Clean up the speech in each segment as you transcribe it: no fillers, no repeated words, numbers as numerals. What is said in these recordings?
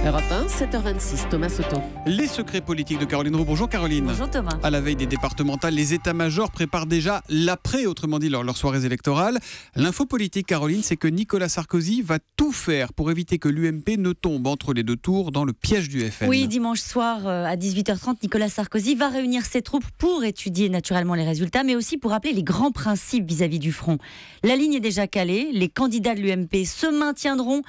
Europe 1, 7h26, Thomas Soto. Les secrets politiques de Caroline Roux. Bonjour Caroline. Bonjour Thomas. À la veille des départementales, les états-majors préparent déjà l'après, autrement dit leurs soirées électorales. L'info politique, Caroline, c'est que Nicolas Sarkozy va tout faire pour éviter que l'UMP ne tombe entre les deux tours dans le piège du FN. Oui, dimanche soir à 18h30, Nicolas Sarkozy va réunir ses troupes pour étudier naturellement les résultats, mais aussi pour rappeler les grands principes vis-à-vis du front. La ligne est déjà calée, les candidats de l'UMP se maintiendront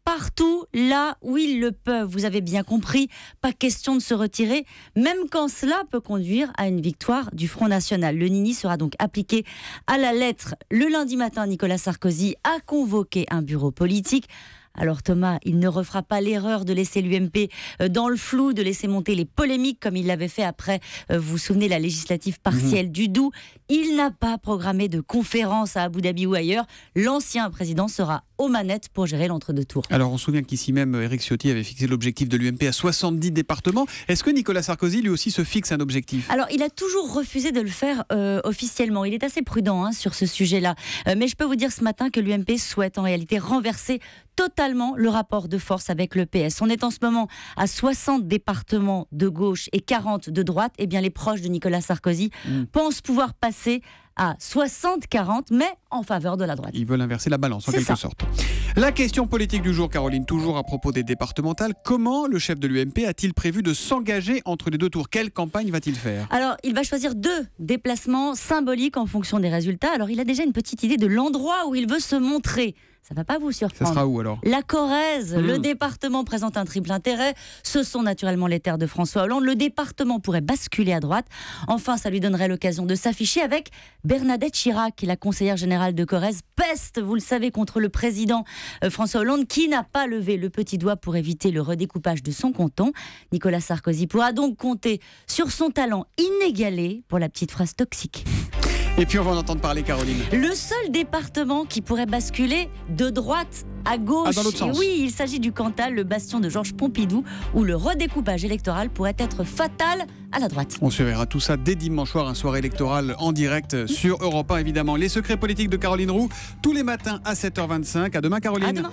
partout là où ils le peuvent. Vous avez bien compris, pas question de se retirer, même quand cela peut conduire à une victoire du Front National. Le Nini sera donc appliqué à la lettre. Le lundi matin, Nicolas Sarkozy a convoqué un bureau politique. Alors Thomas, il ne refera pas l'erreur de laisser l'UMP dans le flou, de laisser monter les polémiques comme il l'avait fait après, vous vous souvenez, la législative partielle du Doubs. Il n'a pas programmé de conférence à Abu Dhabi ou ailleurs. L'ancien président sera aux manettes pour gérer l'entre-deux tours. Alors on se souvient qu'ici même, Éric Ciotti avait fixé l'objectif de l'UMP à 70 départements. Est-ce que Nicolas Sarkozy lui aussi se fixe un objectif ? Alors il a toujours refusé de le faire officiellement. Il est assez prudent sur ce sujet-là. Mais je peux vous dire ce matin que l'UMP souhaite en réalité renverser totalement le rapport de force avec le PS. On est en ce moment à 60 départements de gauche et 40 de droite. Eh bien, les proches de Nicolas Sarkozy pensent pouvoir passer à 60-40, mais en faveur de la droite. Ils veulent inverser la balance, en quelque sorte. La question politique du jour, Caroline, toujours à propos des départementales. Comment le chef de l'UMP a-t-il prévu de s'engager entre les deux tours ? Quelle campagne va-t-il faire ? Alors, il va choisir 2 déplacements symboliques en fonction des résultats. Alors, il a déjà une petite idée de l'endroit où il veut se montrer. Ça ne va pas vous surprendre. Ça sera où alors ? La Corrèze. Le département présente un triple intérêt. Ce sont naturellement les terres de François Hollande. Le département pourrait basculer à droite. Enfin, ça lui donnerait l'occasion de s'afficher avec Bernadette Chirac, la conseillère générale de Corrèze. Peste, vous le savez, contre le président François Hollande, qui n'a pas levé le petit doigt pour éviter le redécoupage de son canton. Nicolas Sarkozy pourra donc compter sur son talent inégalé pour la petite phrase toxique. Et puis on va en entendre parler, Caroline. Le seul département qui pourrait basculer de droite à gauche. Ah, dans l'autre sens. Oui, il s'agit du Cantal, le bastion de Georges Pompidou, où le redécoupage électoral pourrait être fatal à la droite. On se verra tout ça dès dimanche soir, un soir électoral en direct sur Europe 1, évidemment. Les secrets politiques de Caroline Roux, tous les matins à 7h25. À demain, Caroline. À demain.